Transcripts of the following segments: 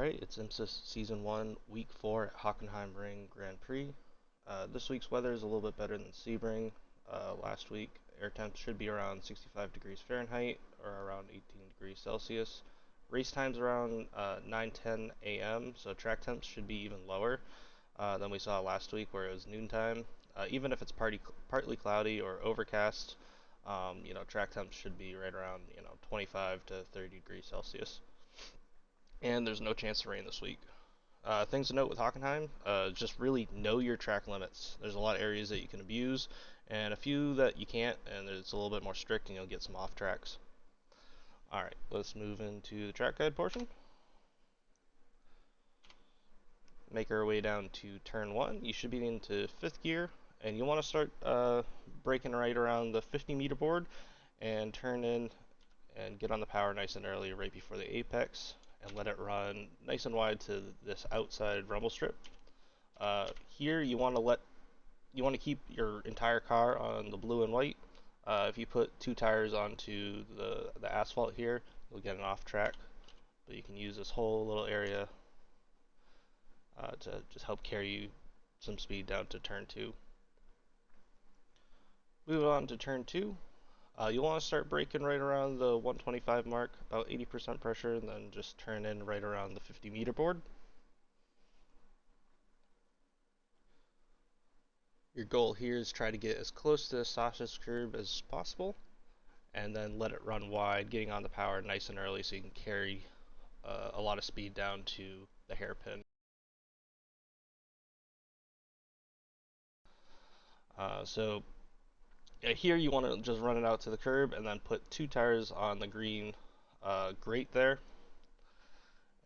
Alright, it's IMSA Season 1, Week 4 at Hockenheimring Grand Prix. This week's weather is a little bit better than Sebring. Last week, air temps should be around 65 degrees Fahrenheit or around 18 degrees Celsius. Race time's around 9:10 a.m., so track temps should be even lower than we saw last week where it was noontime. Even if it's partly cloudy or overcast, track temps should be right around 25 to 30 degrees Celsius. And there's no chance of rain this week. Things to note with Hockenheim, just really know your track limits. There's a lot of areas that you can abuse, and a few that you can't, and it's a little bit more strict, and you'll get some off tracks. Alright, let's move into the track guide portion. Make our way down to turn 1. You should be into 5th gear, and you want to start braking right around the 50-meter board, and turn in and get on the power nice and early right before the apex, and let it run nice and wide to this outside rumble strip. Here you want to keep your entire car on the blue and white. If you put 2 tires onto the asphalt here, you'll get an off track. But you can use this whole little area to just help carry you some speed down to turn 2. Moving on to turn 2. You'll want to start braking right around the 125 mark, about 80% pressure, and then just turn in right around the 50-meter board. Your goal here is try to get as close to the sausage curb as possible, and then let it run wide, getting on the power nice and early so you can carry a lot of speed down to the hairpin. Here you want to just run it out to the curb and then put 2 tires on the green grate there,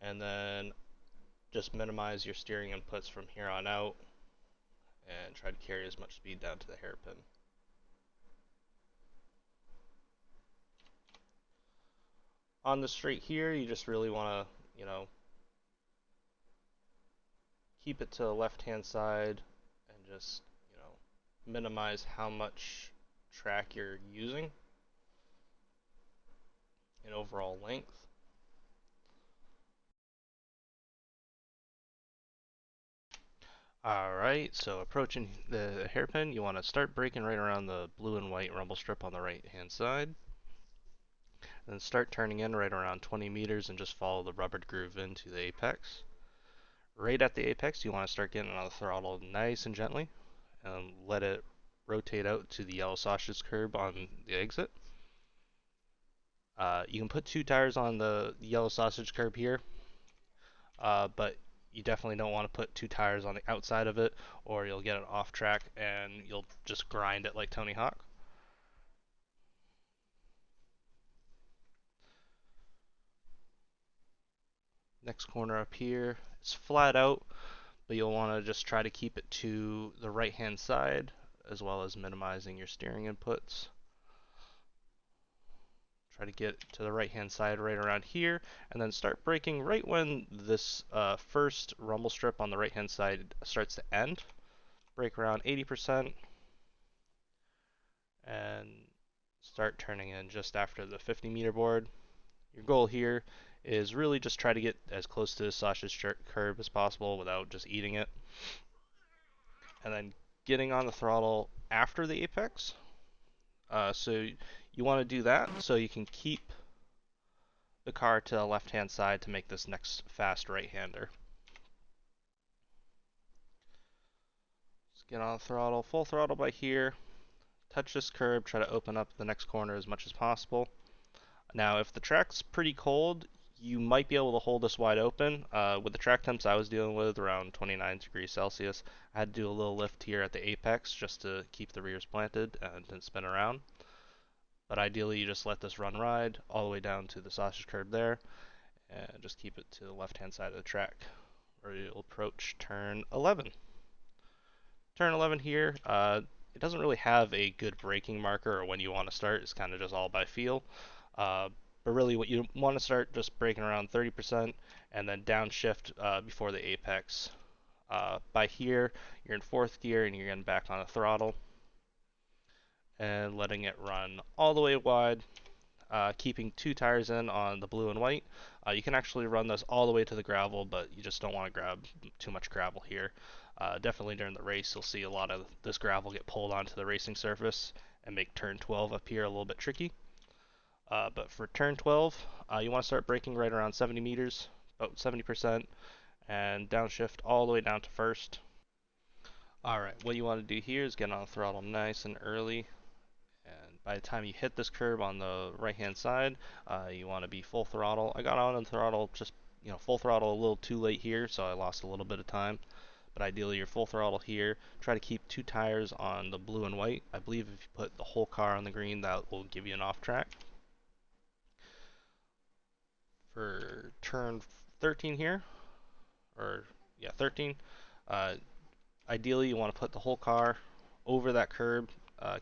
and then just minimize your steering inputs from here on out and try to carry as much speed down to the hairpin. On the straight here, you just really want to, keep it to the left-hand side and just, minimize how much track you're using in overall length. Alright, so approaching the hairpin, you want to start braking right around the blue and white rumble strip on the right hand side. Then start turning in right around 20 meters and just follow the rubber groove into the apex. Right at the apex, you want to start getting on the throttle nice and gently and let it rotate out to the yellow sausage curb on the exit. You can put 2 tires on the yellow sausage curb here, but you definitely don't want to put 2 tires on the outside of it, or you'll get it off track and you'll just grind it like Tony Hawk. Next corner up here, it's flat out, but you'll want to just try to keep it to the right hand side, as well as minimizing your steering inputs. Try to get to the right hand side right around here, and then start braking right when this first rumble strip on the right hand side starts to end. Brake around 80% and start turning in just after the 50-meter board. Your goal here is really just try to get as close to the sausage curb as possible without just eating it. And then getting on the throttle after the apex. So you want to do that so you can keep the car to the left-hand side to make this next fast right-hander. Just get on the throttle, full throttle by here, touch this curb, try to open up the next corner as much as possible. Now, if the track's pretty cold, you might be able to hold this wide open. With the track temps I was dealing with, around 29 degrees Celsius, I had to do a little lift here at the apex just to keep the rears planted and didn't spin around. But ideally, you just let this run ride all the way down to the sausage curb there, and just keep it to the left-hand side of the track, where you'll approach turn 11. Turn 11 here, it doesn't really have a good braking marker or when you want to start. It's kind of just all by feel. But really what you want to start just braking around 30% and then downshift before the apex. By here, you're in 4th gear and you're getting back on the throttle and letting it run all the way wide keeping 2 tires in on the blue and white. You can actually run this all the way to the gravel, but you just don't want to grab too much gravel here. Definitely during the race, you'll see a lot of this gravel get pulled onto the racing surface and make turn 12 up here a little bit tricky. But for turn 12, you want to start braking right around 70 meters, about 70%, and downshift all the way down to first. Alright, what you want to do here is get on the throttle nice and early, and by the time you hit this curb on the right hand side, you want to be full throttle. I got on the throttle just, full throttle a little too late here, so I lost a little bit of time. But ideally you're full throttle here. Try to keep 2 tires on the blue and white. I believe if you put the whole car on the green, that will give you an off track. For turn 13 here, or yeah, 13, uh, ideally you want to put the whole car over that curb,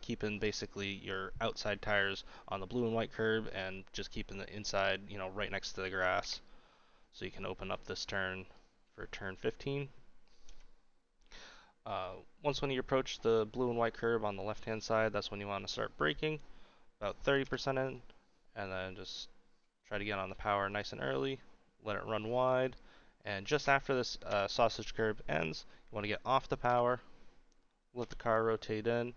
keeping basically your outside tires on the blue and white curb and just keeping the inside, right next to the grass. So you can open up this turn for turn 15. Once when you approach the blue and white curb on the left hand side, that's when you want to start braking, about 30% in, and then just try to get on the power nice and early, let it run wide, and just after this sausage curb ends, you want to get off the power, let the car rotate in,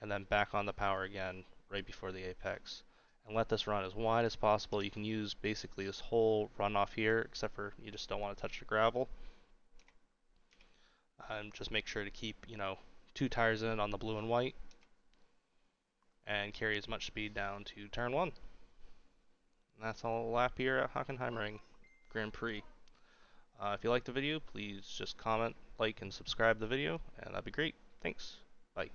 and then back on the power again right before the apex. And let this run as wide as possible. You can use basically this whole runoff here, except for you just don't want to touch the gravel. And just make sure to keep, 2 tires in on the blue and white, and carry as much speed down to turn 1. And that's all lap here at Hockenheimring Grand Prix. If you liked the video, please just comment, like, and subscribe the video, and that'd be great. Thanks. Bye.